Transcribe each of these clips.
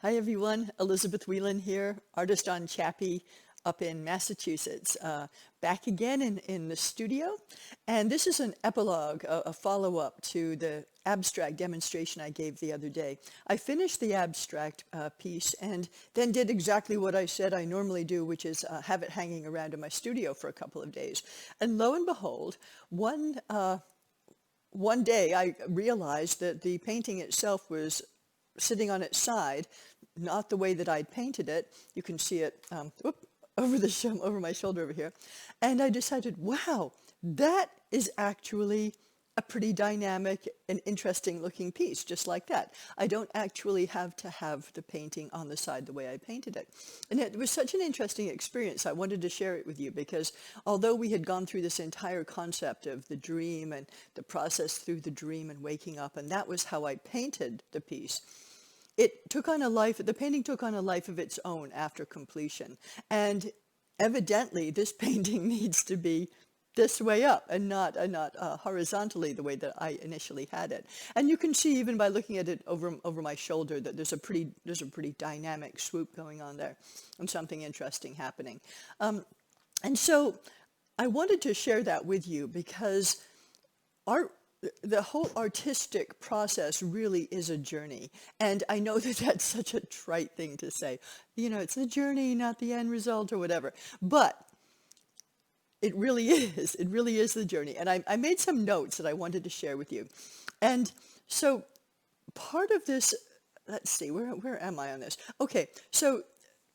Hi everyone, Elizabeth Whelan here, artist on Chappie up in Massachusetts. Back again in the studio. And this is an epilogue, a follow-up to the abstract demonstration I gave the other day. I finished the abstract piece and then did exactly what I said I normally do, which is have it hanging around in my studio for a couple of days. And lo and behold, one day I realized that the painting itself was sitting on its side, not the way that I'd painted it. You can see it over my shoulder over here. And I decided, wow, that is actually a pretty dynamic and interesting looking piece, just like that. I don't actually have to have the painting on the side the way I painted it. And it was such an interesting experience. I wanted to share it with you because although we had gone through this entire concept of the dream and the process through the dream and waking up, and that was how I painted the piece, the painting took on a life of its own after completion. And evidently, this painting needs to be this way up and not horizontally the way that I initially had it. And you can see even by looking at it over my shoulder that there's a pretty dynamic swoop going on there and something interesting happening. And so I wanted to share that with you because the whole artistic process really is a journey. And I know that that's such a trite thing to say. You know, it's the journey, not the end result or whatever. But it really is. It really is the journey. And I made some notes that I wanted to share with you. And so part of this, let's see, where am I on this? Okay, so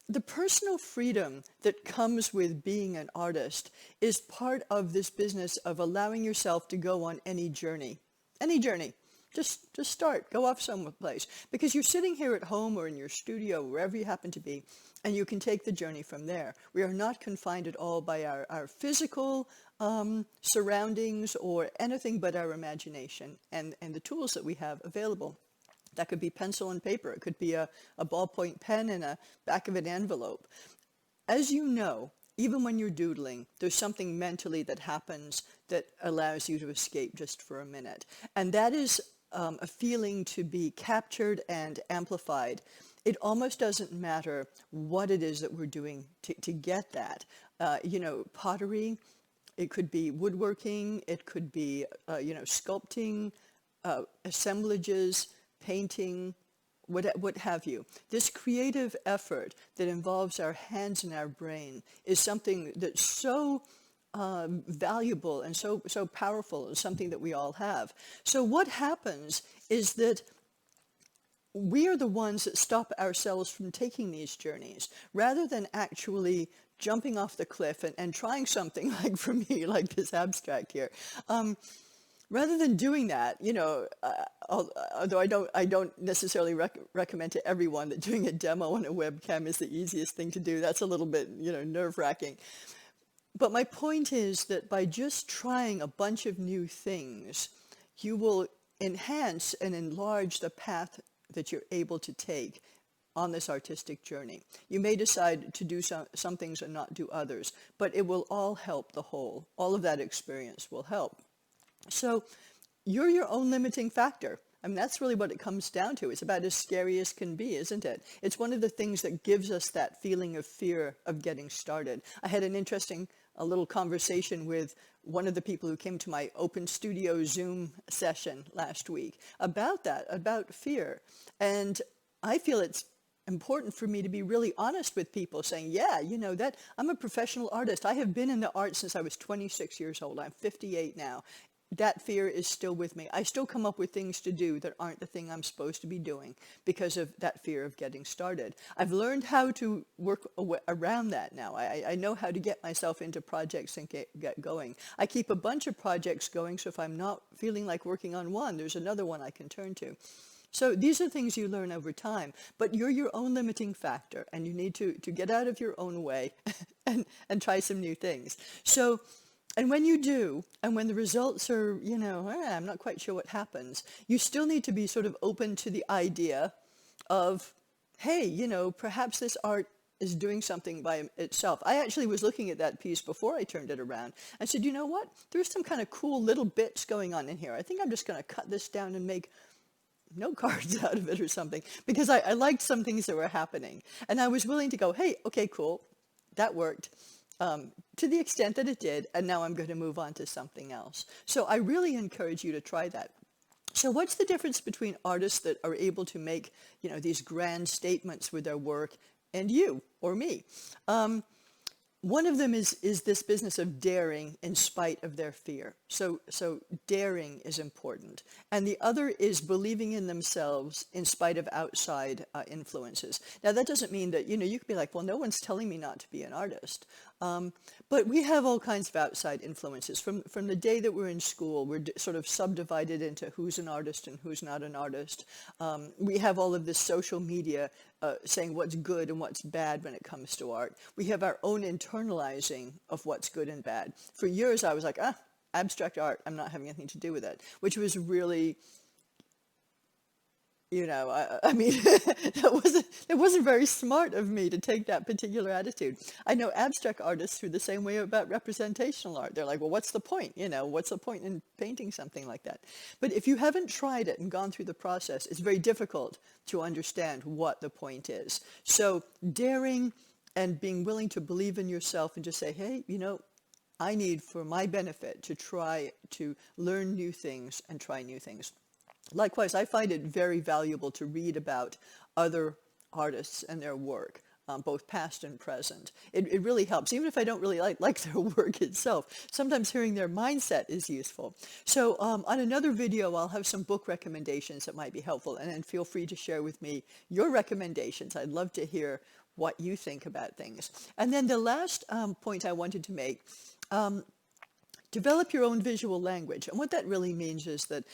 the personal freedom that comes with being an artist is part of this business of allowing yourself to go on any journey. Any journey. Just start, go off someplace. Because you're sitting here at home or in your studio, wherever you happen to be, and you can take the journey from there. We are not confined at all by our physical surroundings or anything but our imagination and the tools that we have available. That could be pencil and paper. It could be a ballpoint pen and a back of an envelope. As you know, even when you're doodling, there's something mentally that happens that allows you to escape just for a minute. And that is a feeling to be captured and amplified. It almost doesn't matter what it is that we're doing to get that. Pottery, it could be woodworking, it could be, sculpting, assemblages, painting, what have you. This creative effort that involves our hands and our brain is something that's so valuable and so powerful, and something that we all have. So what happens is that we are the ones that stop ourselves from taking these journeys rather than actually jumping off the cliff and trying something like, for me, like this abstract here. Rather than doing that, although I don't necessarily recommend to everyone that doing a demo on a webcam is the easiest thing to do. That's a little bit, nerve-wracking. But my point is that by just trying a bunch of new things, you will enhance and enlarge the path that you're able to take on this artistic journey. You may decide to do some things and not do others, but it will all help the whole. All of that experience will help. So you're your own limiting factor. I mean, that's really what it comes down to. It's about as scary as can be, isn't it? It's one of the things that gives us that feeling of fear of getting started. I had an interesting little conversation with one of the people who came to my open studio Zoom session last week about that, about fear. And I feel it's important for me to be really honest with people, saying, yeah, that I'm a professional artist. I have been in the arts since I was 26 years old. I'm 58 now. That fear is still with me. I still come up with things to do that aren't the thing I'm supposed to be doing because of that fear of getting started. I've learned how to work around that now. I know how to get myself into projects and get going. I keep a bunch of projects going, so if I'm not feeling like working on one, there's another one I can turn to. So these are things you learn over time, but you're your own limiting factor, and you need to get out of your own way and try some new things. So, and when you do, and when the results are, I'm not quite sure what happens, you still need to be sort of open to the idea of, hey, perhaps this art is doing something by itself. I actually was looking at that piece before I turned it around. I said, you know what? There's some kind of cool little bits going on in here. I think I'm just going to cut this down and make note cards out of it or something, because I liked some things that were happening. And I was willing to go, hey, okay, cool, that worked. To the extent that it did, and now I'm going to move on to something else. So I really encourage you to try that. So what's the difference between artists that are able to make, these grand statements with their work and you or me? One of them is this business of daring in spite of their fear. So daring is important. And the other is believing in themselves in spite of outside influences. Now, that doesn't mean that, you could be like, well, no one's telling me not to be an artist. But we have all kinds of outside influences. From the day that we're in school, we're sort of subdivided into who's an artist and who's not an artist. We have all of this social media saying what's good and what's bad when it comes to art. We have our own internalizing of what's good and bad. For years, I was like, abstract art, I'm not having anything to do with it, which was really, that wasn't very smart of me to take that particular attitude. I know abstract artists who are the same way about representational art. They're like, well, what's the point? What's the point in painting something like that? But if you haven't tried it and gone through the process, it's very difficult to understand what the point is. So daring and being willing to believe in yourself and just say, hey, I need, for my benefit, to try to learn new things and try new things. Likewise, I find it very valuable to read about other artists and their work, both past and present. It really helps, even if I don't really like their work itself. Sometimes hearing their mindset is useful. So on another video, I'll have some book recommendations that might be helpful, and then feel free to share with me your recommendations. I'd love to hear what you think about things. And then the last point I wanted to make, develop your own visual language. And what that really means is that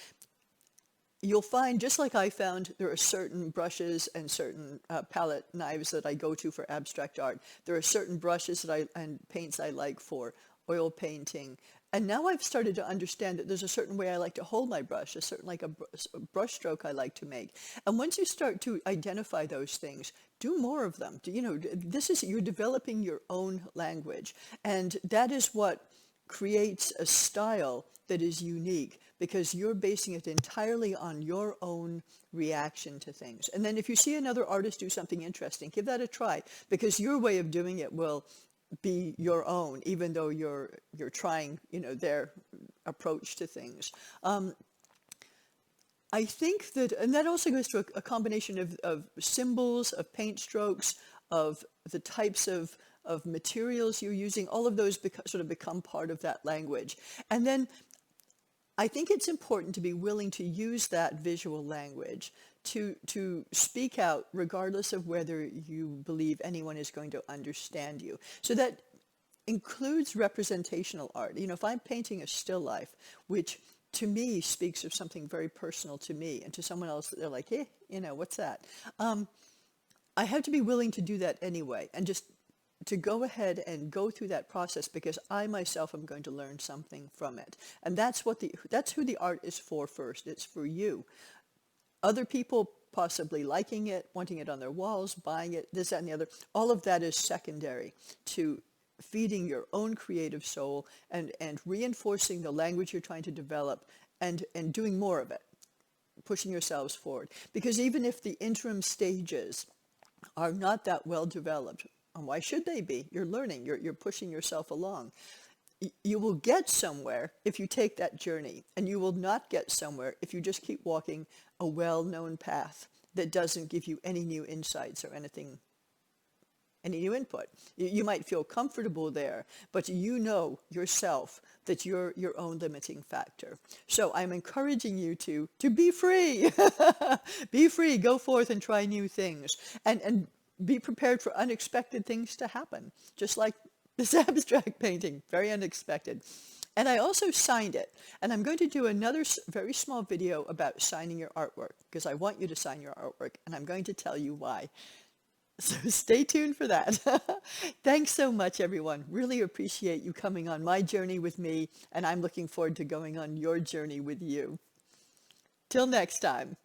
you'll find, just like I found, there are certain brushes and certain palette knives that I go to for abstract art. There are certain brushes and paints I like for oil painting. And now I've started to understand that there's a certain way I like to hold my brush, a certain a brush stroke I like to make. And once you start to identify those things, do more of them. You're developing your own language. And that is what creates a style that is unique, because you're basing it entirely on your own reaction to things. And then if you see another artist do something interesting, give that a try, because your way of doing it will be your own, even though you're trying, their approach to things. I think that, and that also goes to a combination of symbols, of paint strokes, of the types of materials you're using. All of those sort of become part of that language. And then I think it's important to be willing to use that visual language to speak out, regardless of whether you believe anyone is going to understand you. So that includes representational art. If I'm painting a still life, which to me speaks of something very personal to me, and to someone else they're like, hey, what's that? I have to be willing to do that anyway, and just to go ahead and go through that process, because I myself am going to learn something from it. And that's who the art is for first. It's for you. Other people possibly liking it, wanting it on their walls, buying it, this, that, and the other, all of that is secondary to feeding your own creative soul and reinforcing the language you're trying to develop and doing more of it, pushing yourselves forward. Because even if the interim stages are not that well developed, and why should they be? You're learning, you're pushing yourself along. You will get somewhere if you take that journey, and you will not get somewhere if you just keep walking a well-known path that doesn't give you any new insights or any new input. You might feel comfortable there, but you know yourself that you're your own limiting factor. So I'm encouraging you to be free. Be free, go forth and try new things. And be prepared for unexpected things to happen, just like this abstract painting, very unexpected. And I also signed it, and I'm going to do another very small video about signing your artwork, because I want you to sign your artwork, and I'm going to tell you why. So stay tuned for that. Thanks so much, everyone. Really appreciate you coming on my journey with me, and I'm looking forward to going on your journey with you. Till next time.